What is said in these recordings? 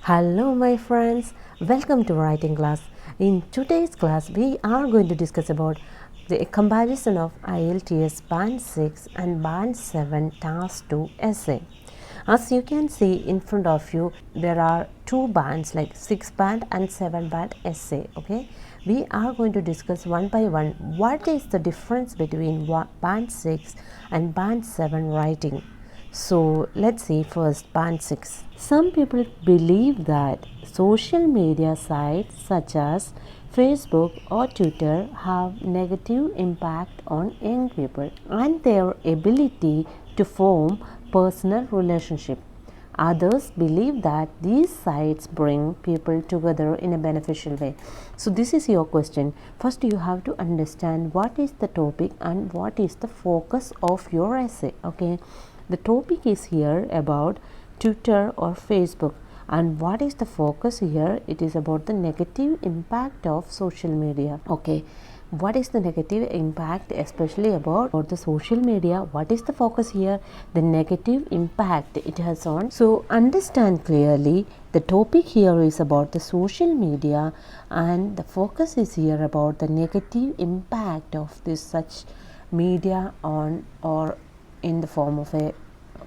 Hello my friends, welcome to writing class. In today's class we are going to discuss about the comparison of IELTS Band 6 and Band 7 Task 2 essay. As you can see in front of you, there are two bands like 6 band and 7 band essay. Okay, we are going to discuss one by one what is the difference between band 6 and band 7 writing. So let's see first band 6. Some people believe that social media sites such as Facebook or Twitter have negative impact on young people and their ability to form personal relationship. Others believe that these sites bring people together in a beneficial way. So this is your question. First you have to understand what is the topic and what is the focus of your essay. Okay. The topic is here about Twitter or Facebook, and what is the focus here? It is about the negative impact of social media. Okay, what is the negative impact, especially about the social media? What is the focus here? The negative impact it has on. So understand clearly, the topic here is about the social media and the focus is here about the negative impact of this such media on or in the form of a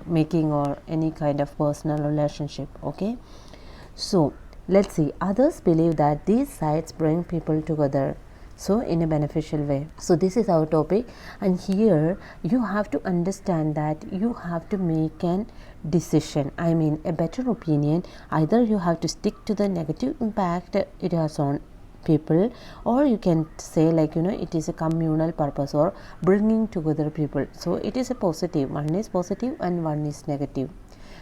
making or any kind of personal relationship. Okay, so let's see. Others believe that these sites bring people together, so in a beneficial way. So this is our topic, and here you have to understand that you have to make an decision, I mean a better opinion. Either you have to stick to the negative impact it has on people, or you can say like it is a communal purpose or bringing together people. So it is a positive, one is positive and one is negative.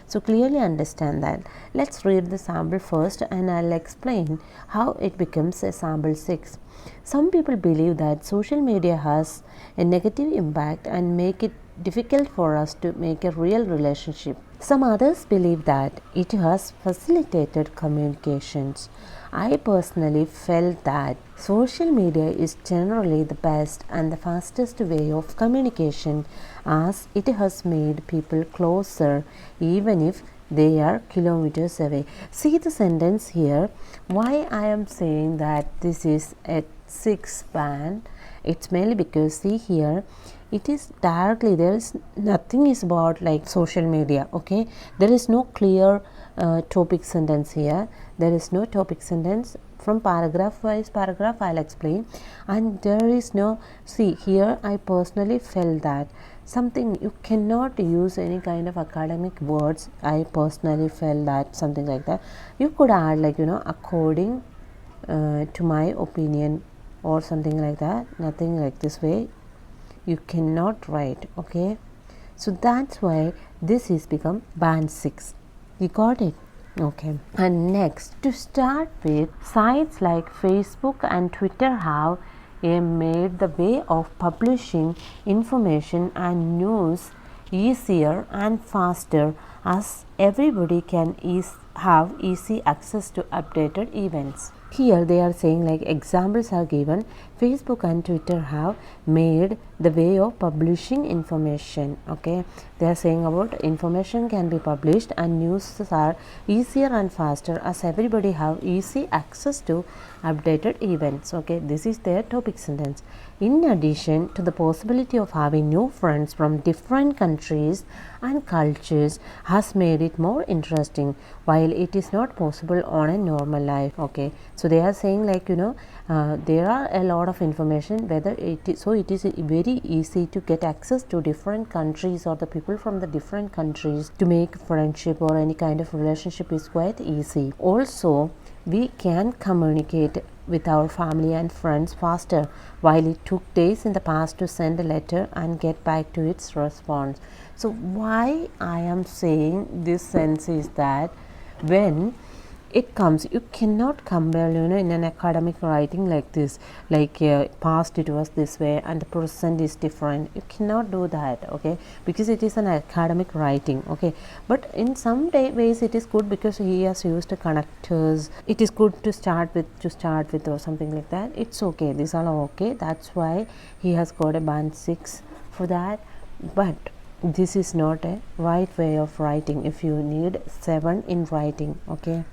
So clearly understand that. Let's read the sample first and I'll explain how it becomes a sample 6. Some people believe that social media has a negative impact and make it difficult for us to make a real relationship. Some others believe that it has facilitated communications. I personally felt that social media is generally the best and the fastest way of communication, as it has made people closer even if they are kilometers away. See the sentence here. Why I am saying that this is a 6 band? It's mainly because see here, it is directly, there is nothing is about like social media. Okay, there is no clear topic sentence here. There is no topic sentence. From paragraph wise paragraph I'll explain, and there is no, see here I personally felt that something, you cannot use any kind of academic words. I personally felt that something like that you could add like according to my opinion or something like that. Nothing like this way you cannot write. Okay, so that's why this is become band 6. You got it? Okay, and next, to start with, sites like Facebook and Twitter have made the way of publishing information and news easier and faster, as everybody can have easy access to updated events. Here they are saying like examples are given. Facebook and Twitter have made the way of publishing information. Okay, they are saying about information can be published and news are easier and faster, as everybody have easy access to updated events. Okay, this is their topic sentence. In addition to the possibility of having new friends from different countries and cultures has made it more interesting, while it is not possible on a normal life. Okay, so they are saying like there are a lot of information, whether it is, so it is very easy to get access to different countries or the people from the different countries. To make friendship or any kind of relationship is quite easy. Also, we can communicate with our family and friends faster, while it took days in the past to send a letter and get back to its response. So why I am saying this sense is that when it comes, you cannot compare in an academic writing like this, like past it was this way and the present is different. You cannot do that. Okay, because it is an academic writing. Okay, but in some ways it is good because he has used connectors. It is good to start with or something like that. It's okay, these are all okay. That's why he has got a band 6 for that. But this is not a right way of writing if you need 7 in writing. Okay,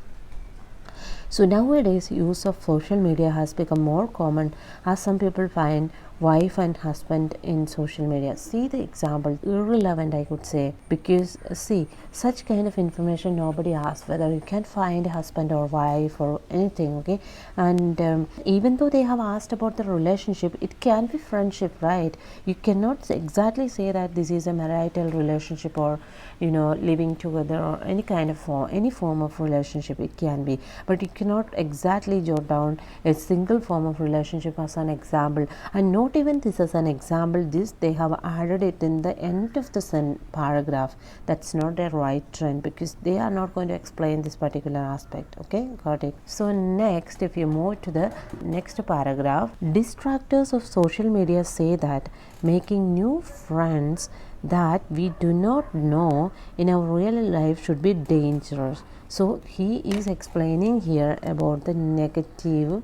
So nowadays, use of social media has become more common as some people find wife and husband in social media. See the example, irrelevant I could say, because see, such kind of information nobody asks whether you can find a husband or wife or anything, okay? And even though they have asked about the relationship, it can be friendship, right? You cannot exactly say that this is a marital relationship or living together or any kind of any form of relationship it can be, but you cannot exactly jot down a single form of relationship as an example. And not even this as an example, this they have added it in the end of the paragraph. That's not a right trend because they are not going to explain this particular aspect. Okay, got it. So next, if you move to the next paragraph, detractors of social media say that making new friends that we do not know in our real life should be dangerous. So he is explaining here about the negative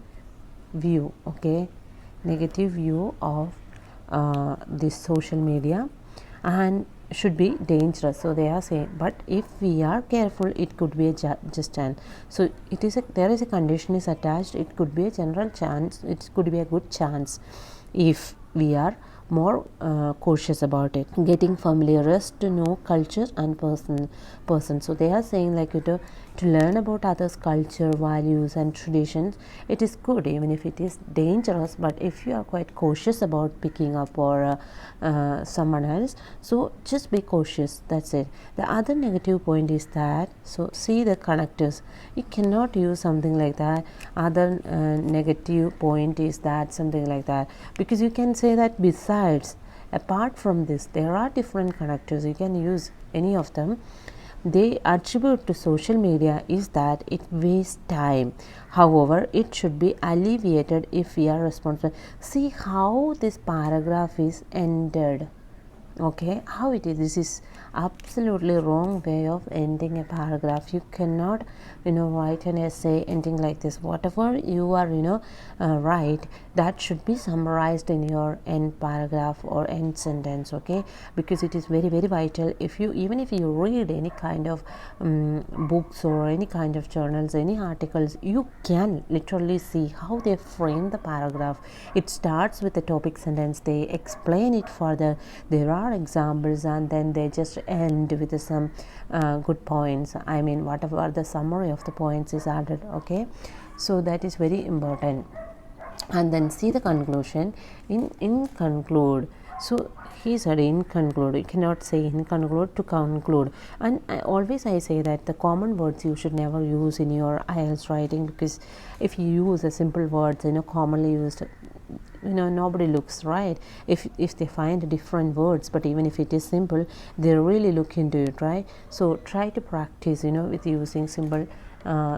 view, okay, negative view of this social media and should be dangerous. So they are saying, but if we are careful, it could be a just chance. So it is there is a condition is attached. It could be a general chance. It could be a good chance if we are more cautious about it. Getting familiar to know culture and person. So they are saying like to learn about others' culture, values and traditions. It is good even if it is dangerous, but if you are quite cautious about picking up or someone else, so just be cautious, that's it. The other negative point is that, so see the connectors, you cannot use something like that. Other negative point is that something like that, because you can say that besides, apart from this, there are different connectors, you can use any of them. They attribute to social media is that it wastes time. However, it should be alleviated if we are responsible. See how this paragraph is ended. Okay, how it is, this is absolutely wrong way of ending a paragraph. You cannot write an essay ending like this. Whatever you are write, that should be summarized in your end paragraph or end sentence, okay, because it is very very vital. If you even if you read any kind of books or any kind of journals, any articles, you can literally see how they frame the paragraph. It starts with the topic sentence, they explain it further, there are examples, and then they just end with some good points. I mean, whatever the summary of the points is added, okay, so that is very important. And then see the conclusion. In conclude, so he said in conclude, you cannot say in conclude, to conclude. And I say that the common words you should never use in your IELTS writing, because if you use a simple words commonly used, nobody looks, right? If they find different words, but even if it is simple, they really look into it, right? So try to practice with using simple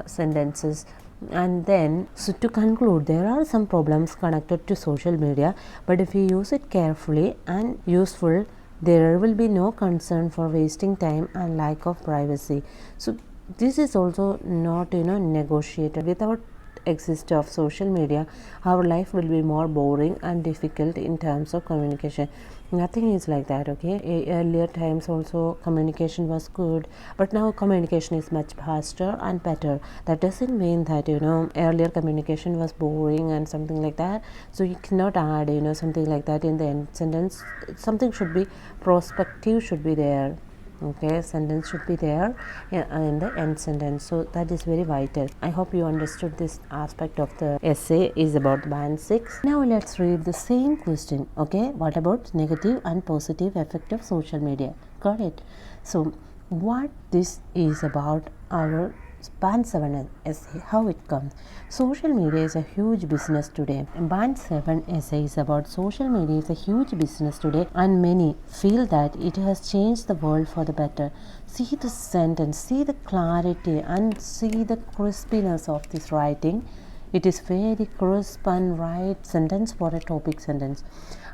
sentences. And then, so to conclude, there are some problems connected to social media, but if you use it carefully and useful, there will be no concern for wasting time and lack of privacy. So this is also not negotiated. Without exist of social media, our life will be more boring and difficult in terms of communication. Nothing is like that, okay? Earlier times also communication was good, but now communication is much faster and better. That doesn't mean that earlier communication was boring and something like that. So you cannot add something like that in the end sentence. Something should be prospective, should be there, okay? Sentence should be there in the end sentence. So that is very vital. I hope you understood this aspect of the essay is about band 6. Now let's read the same question, okay? What about negative and positive effect of social media? Got it? So what this is about our Band 7 essay, how it comes. Social media is a huge business today. Band 7 essay is about social media is a huge business today, and many feel that it has changed the world for the better. See the sentence, see the clarity, and see the crispiness of this writing. It is very crisp and right sentence for a topic sentence.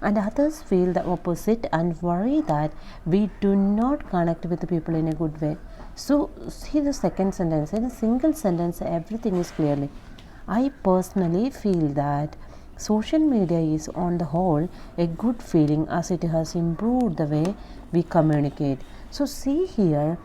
And others feel the opposite and worry that we do not connect with the people in a good way. So see the second sentence. In a single sentence, everything is clearly. I personally feel that social media is on the whole a good feeling as it has improved the way we communicate. So see here,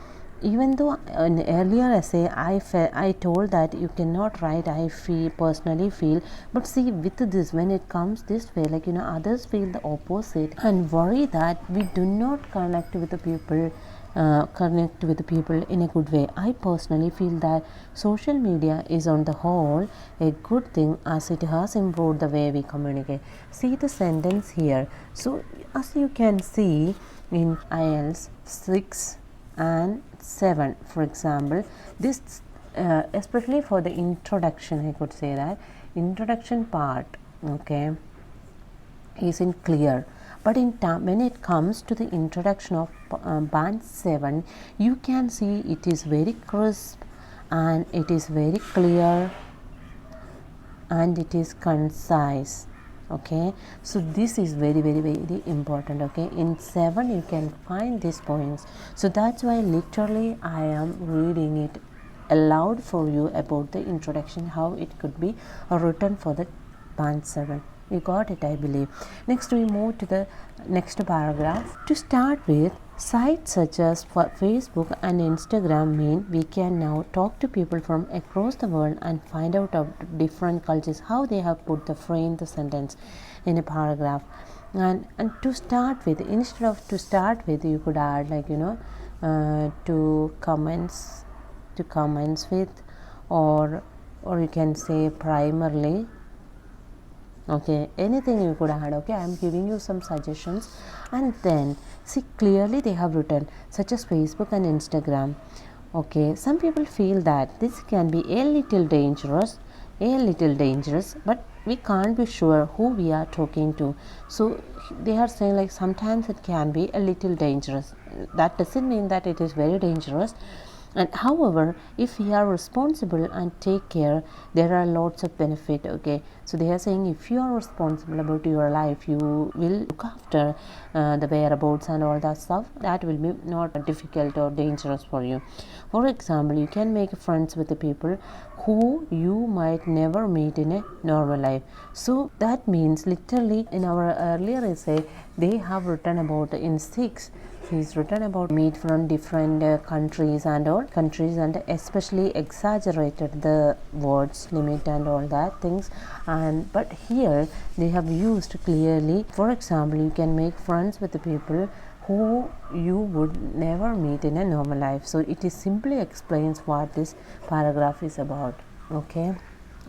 even though in earlier essay I told that you cannot write I feel, personally feel, but see with this, when it comes this way, like others feel the opposite and worry that we do not connect with the people in a good way. I personally feel that social media is on the whole a good thing, as it has improved the way we communicate. See the sentence here. So as you can see in IELTS 6 and 7, for example, this especially for the introduction, I could say that introduction part, okay, isn't clear. But when it comes to the introduction of band 7, you can see it is very crisp and it is very clear and it is concise. Okay, so this is very important. Okay, in 7 you can find these points, so that's why literally I am reading it aloud for you about the introduction, how it could be written for the band 7. You got it, I believe. Next we move to the next paragraph. To start with, sites such as Facebook and Instagram mean we can now talk to people from across the world and find out of different cultures, how they have put the frame the sentence in a paragraph. And to start with, instead of to start with, you could add like to comments with, or you can say primarily. Okay, anything you could add. Okay, I am giving you some suggestions. And then see, clearly they have written such as Facebook and Instagram. Okay, some people feel that this can be a little dangerous, but we can't be sure who we are talking to. So they are saying like sometimes it can be a little dangerous. That doesn't mean that it is very dangerous. And however, if we are responsible and take care, there are lots of benefit. Okay, so they are saying if you are responsible about your life, you will look after the whereabouts and all that stuff, that will be not difficult or dangerous for you. For example, you can make friends with the people who you might never meet in a normal life. So that means literally in our earlier essay they have written about in 6, he's written about meet from different countries and especially exaggerated the words limit and all that things. And but here they have used clearly, for example, you can make friends with the people who you would never meet in a normal life. So it is simply explains what this paragraph is about. Okay,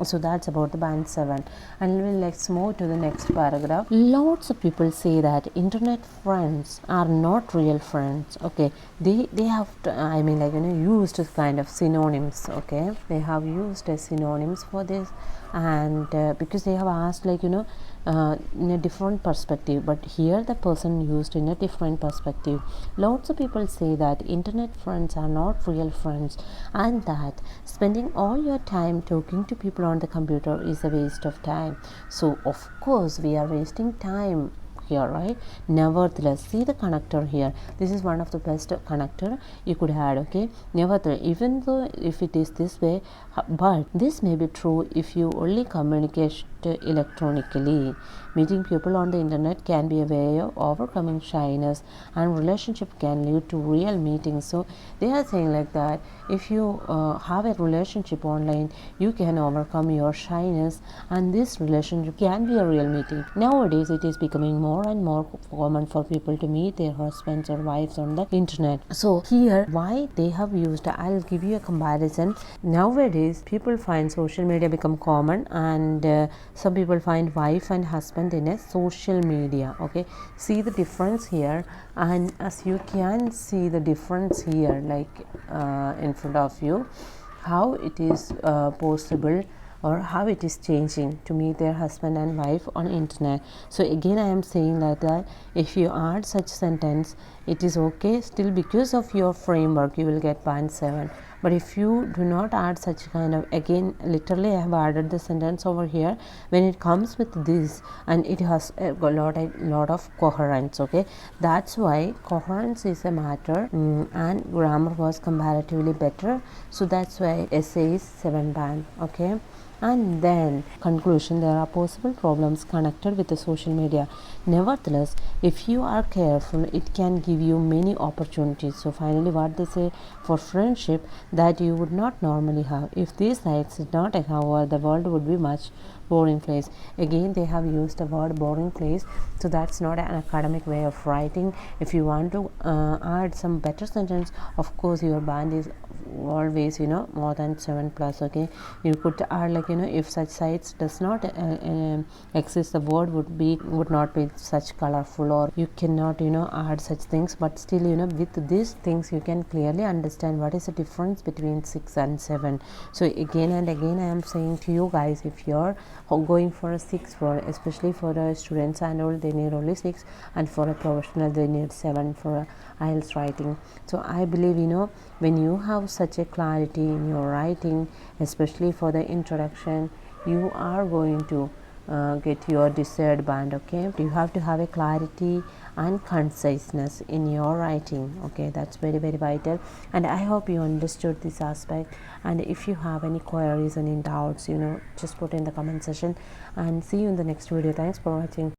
so that's about the band 7. And let's move to the next paragraph. Lots of people say that internet friends are not real friends. Okay, they have used kind of synonyms. Okay, they have used synonyms for this, and because they have asked in a different perspective, but here the person used in a different perspective. Lots of people say that internet friends are not real friends, and that spending all your time talking to people on the computer is a waste of time. So of course we are wasting time here, right? Nevertheless, see the connector here, this is one of the best connector you could add. Okay, nevertheless, even though if it is this way, but this may be true if you only communicate electronically. Meeting people on the internet can be a way of overcoming shyness, and relationship can lead to real meetings. So they are saying like that if you have a relationship online, you can overcome your shyness, and this relationship can be a real meeting. Nowadays it is becoming more and more common for people to meet their husbands or wives on the internet. So here why they have used, I'll give you a comparison. Nowadays people find social media become common, and some people find wife and husband in a social media. Okay, see the difference here, and as you can see the difference here, like in front of you, how it is possible or how it is changing to meet their husband and wife on internet. So again I am saying that if you add such sentence, it is okay still, because of your framework you will get band 7. But if you do not add such kind of, again literally I have added the sentence over here, when it comes with this and it has a lot of coherence. Okay, that's why coherence is a matter, and grammar was comparatively better, so that's why essay is 7 band. Okay, and then conclusion, there are possible problems connected with the social media. Nevertheless, if you are careful, it can give give you many opportunities. So finally what they say, for friendship that you would not normally have. If these sites did not hover, the world would be much boring place. Again they have used the word boring place, so that's not an academic way of writing. If you want to add some better sentence, of course your band is always more than 7 plus. Okay, you could add like if such sites does not exist, the word would not be such colorful, or you cannot add such things. But still with these things you can clearly understand what is the difference between 6 and 7. So again and again I am saying to you guys, if you're going for a 6 for, especially for the students and all, they need only 6, and for a professional they need 7 for IELTS writing. So I believe when you have such a clarity in your writing, especially for the introduction, you are going to get your desired band. Okay, you have to have a clarity and conciseness in your writing. Okay, that's very very vital, and I hope you understood this aspect. And if you have any queries, any doubts, just put in the comment section, and see you in the next video. Thanks for watching.